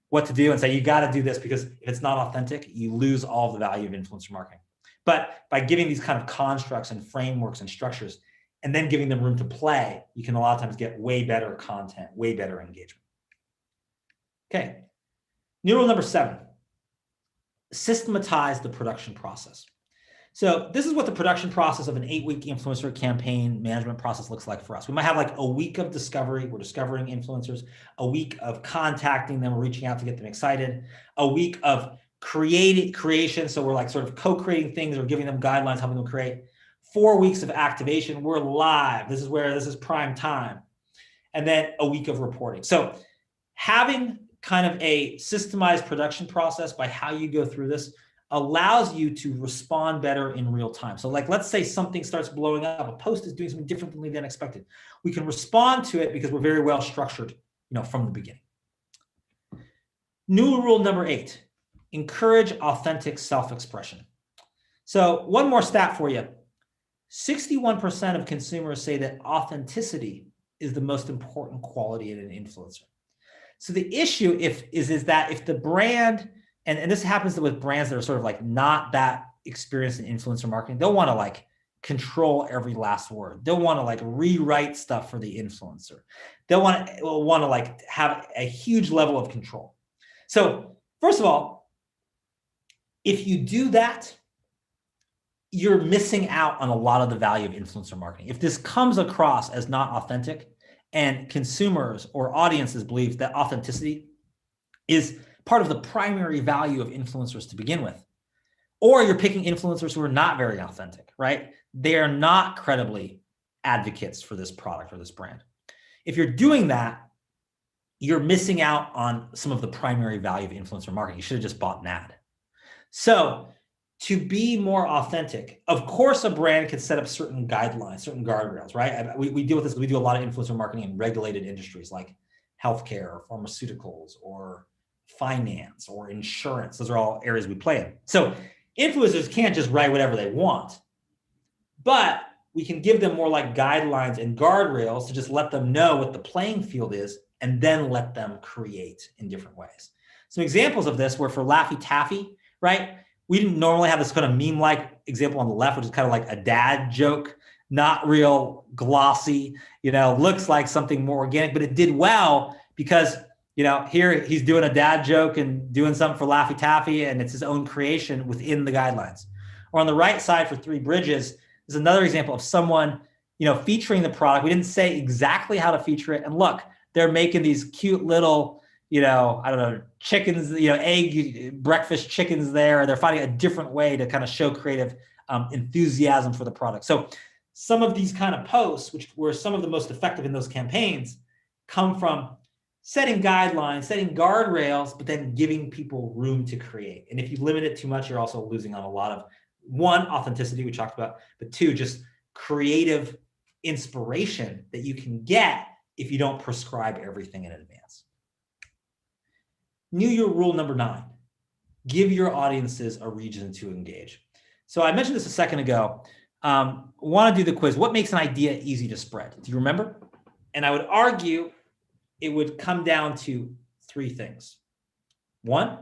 what to do and say, you got to do this, because if it's not authentic, you lose all of the value of influencer marketing. But by giving these kind of constructs and frameworks and structures, and then giving them room to play, you can a lot of times get way better content, way better engagement. Okay, new rule number 7, systematize the production process. So this is what the production process of an 8-week influencer campaign management process looks like for us. We might have like a week of discovery. We're discovering influencers, a week of contacting them, reaching out to get them excited, a week of creation. So we're like sort of co-creating things or giving them guidelines, helping them create. 4 weeks of activation. We're live. This is prime time. And then a week of reporting. So having kind of a systemized production process by how you go through this allows you to respond better in real time. So like, let's say something starts blowing up, a post is doing something differently than expected. We can respond to it because we're very well structured, from the beginning. New rule number 8, encourage authentic self-expression. So one more stat for you. 61% of consumers say that authenticity is the most important quality in an influencer. So the issue is that if the brand, and this happens with brands that are sort of like not that experienced in influencer marketing, they'll want to like control every last word. They'll want to like rewrite stuff for the influencer. They'll want to like have a huge level of control. So first of all, if you do that, you're missing out on a lot of the value of influencer marketing. If this comes across as not authentic and consumers or audiences believe that authenticity is part of the primary value of influencers to begin with, or you're picking influencers who are not very authentic, right? They are not credibly advocates for this product or this brand. If you're doing that, you're missing out on some of the primary value of influencer marketing. You should have just bought an ad. So to be more authentic, of course, a brand can set up certain guidelines, certain guardrails, right? We deal with this. We do a lot of influencer marketing in regulated industries like healthcare or pharmaceuticals or finance or insurance. Those are all areas we play in. So influencers can't just write whatever they want, but we can give them more like guidelines and guardrails to just let them know what the playing field is and then let them create in different ways. Some examples of this were for Laffy Taffy, right? We didn't normally have this kind of meme-like example on the left, which is kind of like a dad joke, not real glossy, looks like something more organic, but it did well because, here he's doing a dad joke and doing something for Laffy Taffy, and it's his own creation within the guidelines. Or on the right side for Three Bridges is another example of someone, featuring the product. We didn't say exactly how to feature it. And look, they're making these cute little, I don't know, chickens, egg breakfast chickens there. They're finding a different way to kind of show creative enthusiasm for the product. So some of these kind of posts, which were some of the most effective in those campaigns, come from setting guidelines, setting guardrails, but then giving people room to create. And if you limit it too much, you're also losing on a lot of, one, authenticity, we talked about, but two, just creative inspiration that you can get if you don't prescribe everything in advance. New Year rule number 9, give your audiences a reason to engage. So I mentioned this a second ago. Want to do the quiz. What makes an idea easy to spread? Do you remember? And I would argue it would come down to 3 things. 1,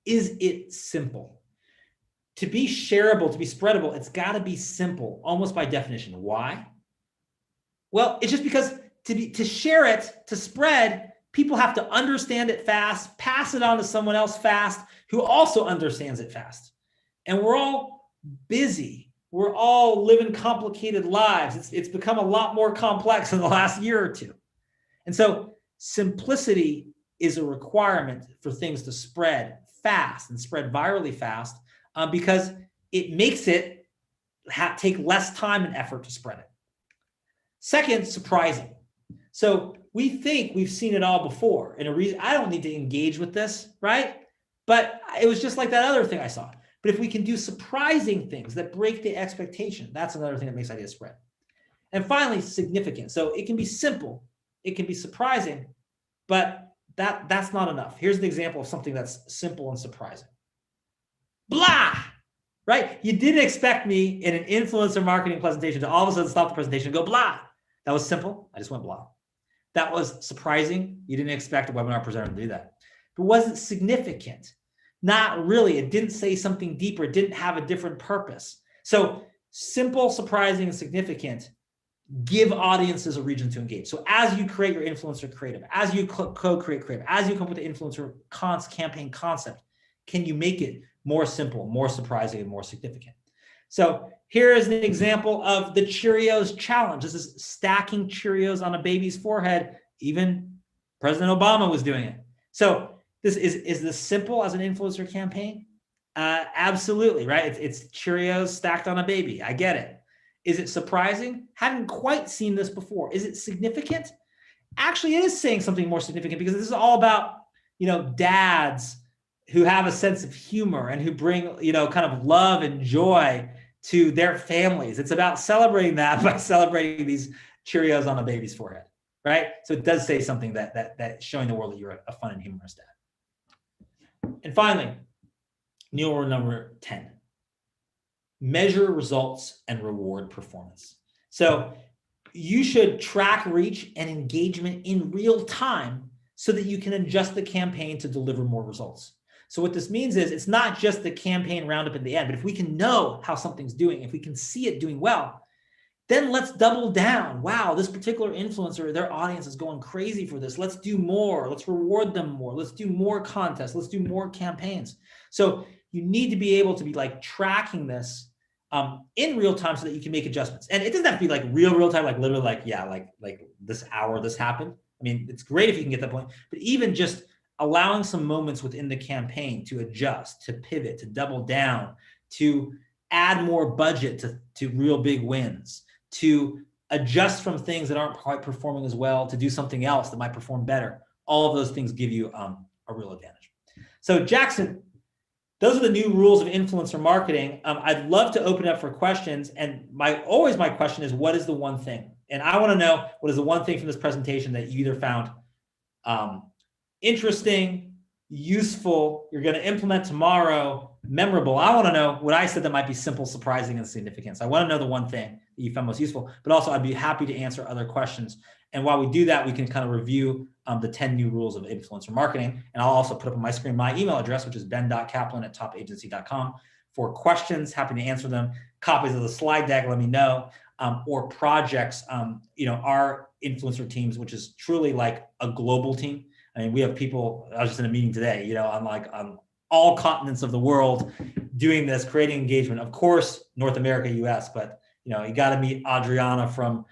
is it simple? To be shareable, to be spreadable, it's got to be simple, almost by definition. Why? Well, it's just because to share it, to spread, people have to understand it fast, pass it on to someone else fast, who also understands it fast. And we're all busy. We're all living complicated lives. It's become a lot more complex in the last year or two. And so simplicity is a requirement for things to spread fast and spread virally fast, because it makes it take less time and effort to spread it. Second, surprising. So we think we've seen it all before. And I don't need to engage with this, right? But it was just like that other thing I saw. But if we can do surprising things that break the expectation, that's another thing that makes ideas spread. And finally, significant. So it can be simple, it can be surprising, but that's not enough. Here's an example of something that's simple and surprising. Blah, right? You didn't expect me in an influencer marketing presentation to all of a sudden stop the presentation and go blah. That was simple. I just went blah. That was surprising. You didn't expect a webinar presenter to do that. But was it significant? Not really. It didn't say something deeper. It didn't have a different purpose. So simple, surprising, and significant give audiences a reason to engage. So as you create your influencer creative, as you co-create creative, as you come up with the influencer campaign concept, can you make it more simple, more surprising, and more significant? So here is an example of the Cheerios challenge. This is stacking Cheerios on a baby's forehead. Even President Obama was doing it. So is this simple as an influencer campaign? Absolutely, right? It's Cheerios stacked on a baby. I get it. Is it surprising? Hadn't quite seen this before. Is it significant? Actually, it is saying something more significant, because this is all about, dads who have a sense of humor and who bring, kind of love and joy to their families. It's about celebrating that by celebrating these Cheerios on a baby's forehead, right? So it does say something that showing the world that you're a fun and humorous dad. And finally, new rule number 10, measure results and reward performance. So you should track reach and engagement in real time so that you can adjust the campaign to deliver more results. So what this means is it's not just the campaign roundup at the end, but if we can know how something's doing, if we can see it doing well, then let's double down. Wow, this particular influencer, their audience is going crazy for this. Let's do more. Let's reward them more. Let's do more contests. Let's do more campaigns. So you need to be able to be tracking this in real time so that you can make adjustments. And it doesn't have to be real time, literally like this hour, this happened. I mean, it's great if you can get that point, but even just allowing some moments within the campaign to adjust, to pivot, to double down, to add more budget to real big wins, to adjust from things that aren't quite performing as well, to do something else that might perform better. All of those things give you a real advantage. So Jackson, those are the new rules of influencer marketing. I'd love to open it up for questions. And my question is, what is the one thing? And I want to know, what is the one thing from this presentation that you either found interesting, useful, you're going to implement tomorrow, memorable? I want to know what I said that might be simple, surprising, and significant. So I want to know the one thing that you found most useful, but also I'd be happy to answer other questions. And while we do that, we can kind of review the 10 new rules of influencer marketing. And I'll also put up on my screen my email address, which is ben.kaplan@topagency.com. For questions, happy to answer them. Copies of the slide deck, let me know. Or projects, our influencer teams, which is truly like a global team. I mean, we have people, I was just in a meeting today, on all continents of the world doing this, creating engagement. Of course, North America, US, but you got to meet Adriana from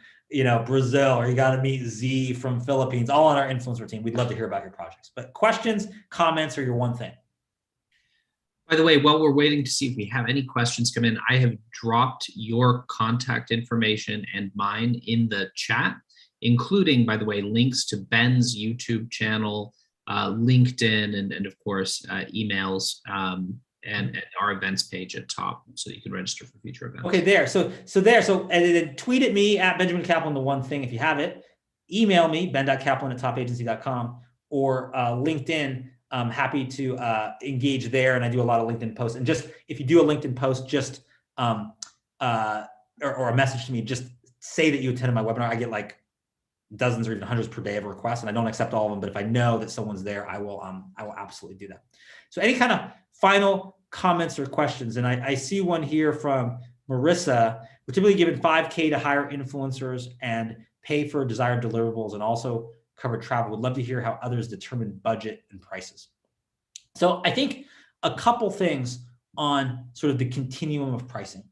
Brazil, or you got to meet Z from Philippines, all on our influencer team. We'd love to hear about your projects. But questions, comments, or your one thing. By the way, while we're waiting to see if we have any questions come in, I have dropped your contact information and mine in the chat, including, by the way, links to Ben's YouTube channel, LinkedIn, and of course, emails, and our events page at top, so you can register for future events. Okay, and then tweet at me at Benjamin Kaplan, the one thing if you have it. Email me, ben.kaplan@topagency.com, or LinkedIn. I'm happy to engage there, and I do a lot of LinkedIn posts. And just if you do a LinkedIn post, just or a message to me, just say that you attended my webinar. I get like dozens or even hundreds per day of requests, and I don't accept all of them. But if I know that someone's there, I will absolutely do that. So any kind of final comments or questions? And I see one here from Marissa. We're typically given $5K to hire influencers and pay for desired deliverables, and also cover travel. Would love to hear how others determine budget and prices. So I think a couple things on sort of the continuum of pricing.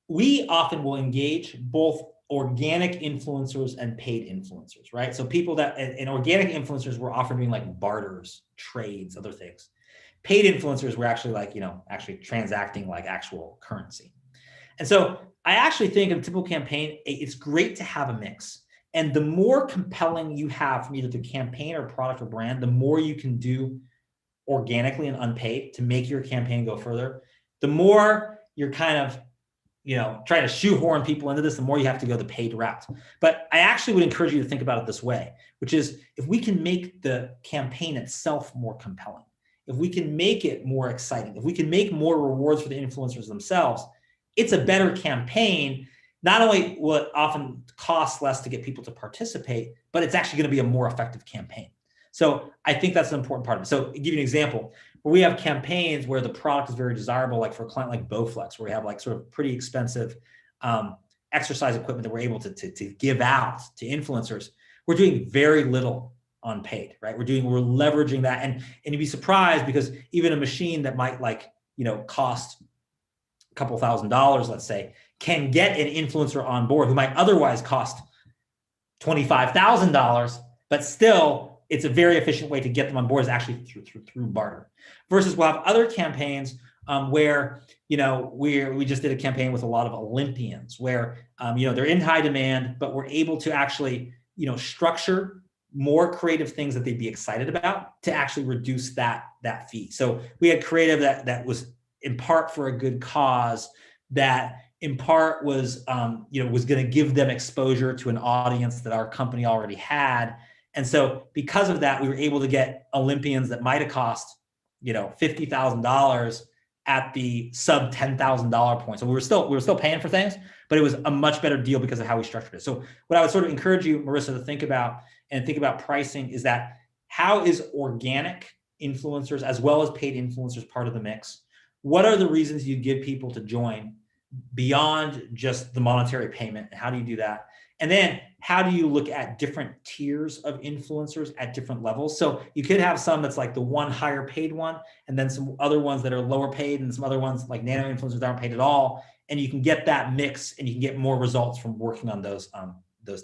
We often will engage both organic influencers and paid influencers, right? So people that, and organic influencers, we're often doing like barters, trades, other things. Paid influencers, we're actually like, actually transacting like actual currency. And so I actually think in a typical campaign, it's great to have a mix. And the more compelling you have from either the campaign or product or brand, the more you can do organically and unpaid to make your campaign go further. The more you're kind of, trying to shoehorn people into this, the more you have to go the paid route. But I actually would encourage you to think about it this way, which is if we can make the campaign itself more compelling, if we can make it more exciting, if we can make more rewards for the influencers themselves, it's a better campaign. Not only will it often cost less to get people to participate, but it's actually going to be a more effective campaign. So I think that's an important part of it. So I'll give you an example where we have campaigns where the product is very desirable, like for a client like Bowflex, where we have like sort of pretty expensive exercise equipment that we're able to give out to influencers. We're doing very little on paid, right? We're leveraging that. And you'd be surprised because even a machine that might cost a couple $1,000s, let's say, can get an influencer on board who might otherwise cost $25,000, but still it's a very efficient way to get them on board is actually through barter. Versus we'll have other campaigns where, we just did a campaign with a lot of Olympians where, they're in high demand, but we're able to actually, structure more creative things that they'd be excited about to actually reduce that fee. So we had creative that was in part for a good cause, that in part was, was going to give them exposure to an audience that our company already had. And so because of that, we were able to get Olympians that might've cost, $50,000 at the sub $10,000 point. So we were still paying for things, but it was a much better deal because of how we structured it. So what I would sort of encourage you, Marissa, to think about pricing is that how is organic influencers as well as paid influencers part of the mix? What are the reasons you give people to join beyond just the monetary payment? And how do you do that? And then how do you look at different tiers of influencers at different levels? So you could have some that's like the one higher paid one, and then some other ones that are lower paid, and some other ones like nano influencers that aren't paid at all. And you can get that mix and you can get more results from working on those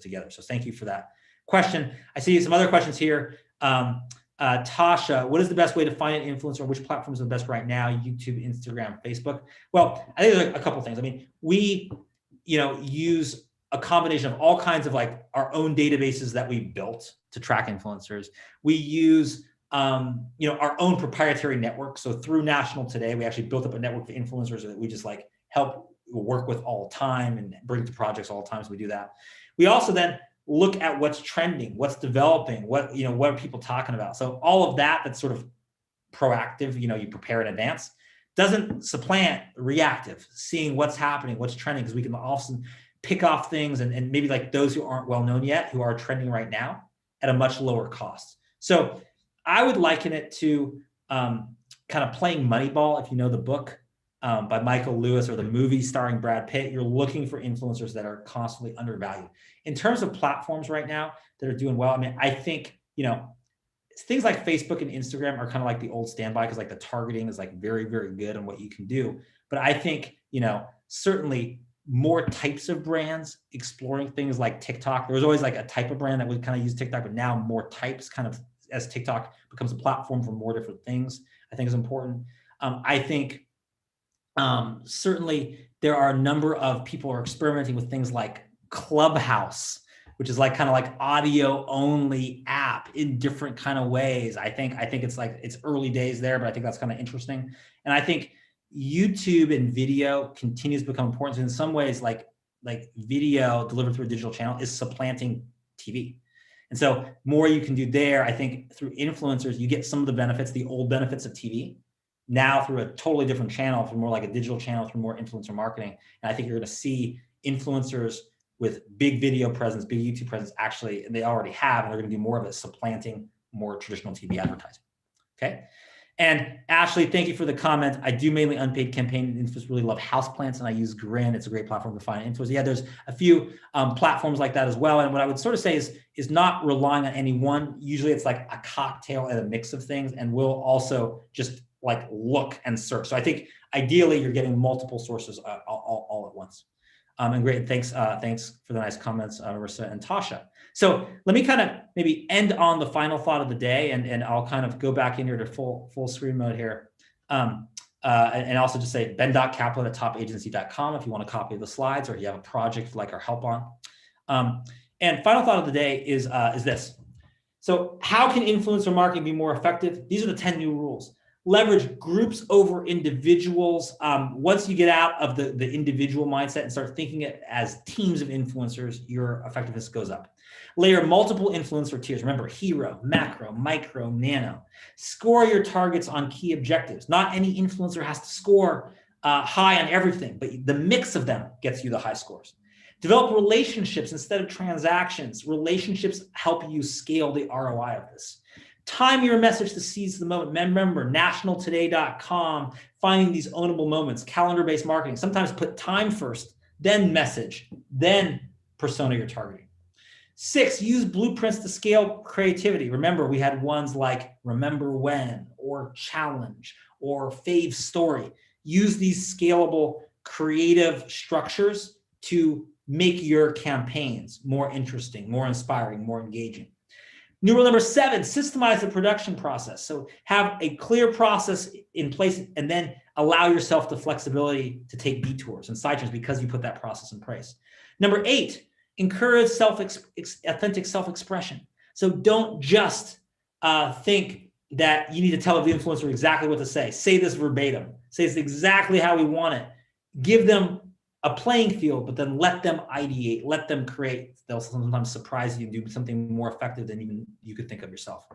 together. So thank you for that question. I see some other questions here. Tasha, what is the best way to find an influencer? Which platforms are the best right now? YouTube, Instagram, Facebook? Well, I think there's a couple things. I mean, we, use a combination of all kinds of like our own databases that we built to track influencers. We use, our own proprietary network. So through National Today, we actually built up a network of influencers that we just like help work with all the time and bring to projects all the time. So we do that. We also then look at what's trending, what's developing, what are people talking about? So all of that's sort of proactive, you prepare in advance, doesn't supplant reactive, seeing what's happening, what's trending, because we can often pick off things and maybe like those who aren't well known yet, who are trending right now at a much lower cost. So I would liken it to kind of playing Moneyball, if you know the book by Michael Lewis, or the movie starring Brad Pitt. You're looking for influencers that are constantly undervalued. In terms of platforms right now that are doing well, I mean, I think, things like Facebook and Instagram are kind of like the old standby, because like the targeting is like very, very good on what you can do. But I think, certainly more types of brands exploring things like TikTok. There was always like a type of brand that would kind of use TikTok, but now more types kind of as TikTok becomes a platform for more different things, I think is important. I think certainly there are a number of people who are experimenting with things like Clubhouse, which is like kind of like audio only app in different kind of ways. I think it's like, it's early days there, but I think that's kind of interesting. And I think YouTube and video continues to become important. So in some ways, like video delivered through a digital channel is supplanting TV. And so more you can do there, I think through influencers, you get some of the benefits, the old benefits of TV, now through a totally different channel, through more like a digital channel, through more influencer marketing. And I think you're going to see influencers with big video presence, big YouTube presence, actually, and they already have, and they're going to do more of it, supplanting more traditional TV advertising. Okay. And Ashley, thank you for the comment. I do mainly unpaid campaign. Influencers really love houseplants, and I use Grin. It's a great platform to find influencers. Yeah, there's a few platforms like that as well. And what I would sort of say is not relying on any one. Usually it's like a cocktail and a mix of things, and we'll also just like look and search. So I think ideally you're getting multiple sources all at once. And great, thanks for the nice comments, Marissa and Tasha. So let me kind of maybe end on the final thought of the day, and I'll kind of go back in here to full screen mode here. And also just say ben.kaplan@topagency.com if you want a copy of the slides or you have a project you'd like our help on. And final thought of the day is this. So how can influencer marketing be more effective? These are the 10 new rules. Leverage groups over individuals. Once you get out of the individual mindset and start thinking it as teams of influencers, your effectiveness goes up. Layer multiple influencer tiers. Remember, hero, macro, micro, nano. Score your targets on key objectives. Not any influencer has to score high on everything, but the mix of them gets you the high scores. Develop relationships instead of transactions. Relationships help you scale the ROI of this. Time your message to seize the moment. Remember, nationaltoday.com, finding these ownable moments, calendar-based marketing. Sometimes put time first, then message, then persona you're targeting. 6, use blueprints to scale creativity. Remember, we had ones like remember when, or challenge, or fave story. Use these scalable creative structures to make your campaigns more interesting, more inspiring, more engaging. New rule number 7, systemize the production process. So have a clear process in place and then allow yourself the flexibility to take detours and side turns because you put that process in place. Number 8, encourage authentic self-expression. So don't just think that you need to tell the influencer exactly what to say. Say this verbatim. Say it's exactly how we want it. Give them a playing field, but then let them ideate, let them create. They'll sometimes surprise you and do something more effective than even you could think of yourself.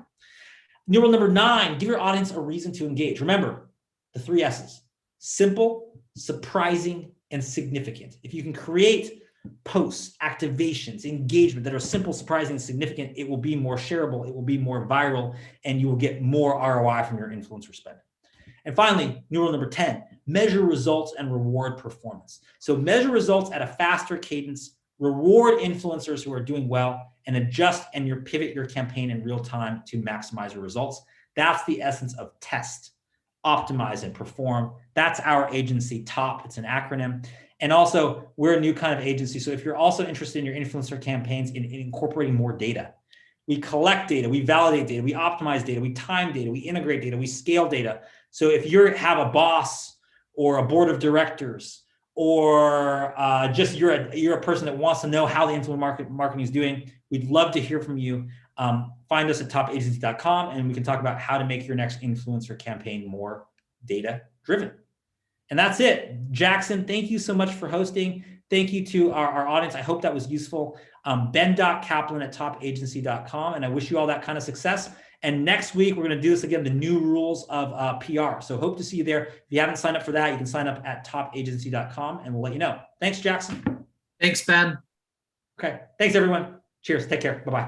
New rule number 9, give your audience a reason to engage. Remember the 3 S's: simple, surprising, and significant. If you can create posts, activations, engagement that are simple, surprising, and significant, it will be more shareable, it will be more viral, and you will get more ROI from your influencer spend. And finally, new rule number 10, measure results and reward performance. So measure results at a faster cadence, reward influencers who are doing well, and adjust and pivot your campaign in real time to maximize your results. That's the essence of test, optimize, and perform. That's our agency, TOP. It's an acronym. And also, we're a new kind of agency. So if you're also interested in your influencer campaigns in incorporating more data, we collect data, we validate data, we optimize data, we time data, we integrate data, we scale data. So if you have a boss or a board of directors, or just you're a person that wants to know how the influencer marketing is doing, we'd love to hear from you. Find us at topagency.com, and we can talk about how to make your next influencer campaign more data-driven. And that's it. Jackson, thank you so much for hosting. Thank you to our audience. I hope that was useful. Ben.Kaplan@topagency.com, and I wish you all that kind of success. And next week, we're going to do this again, the new rules of PR. So hope to see you there. If you haven't signed up for that, you can sign up at topagency.com, and we'll let you know. Thanks, Jackson. Thanks, Ben. Okay. Thanks, everyone. Cheers. Take care. Bye-bye.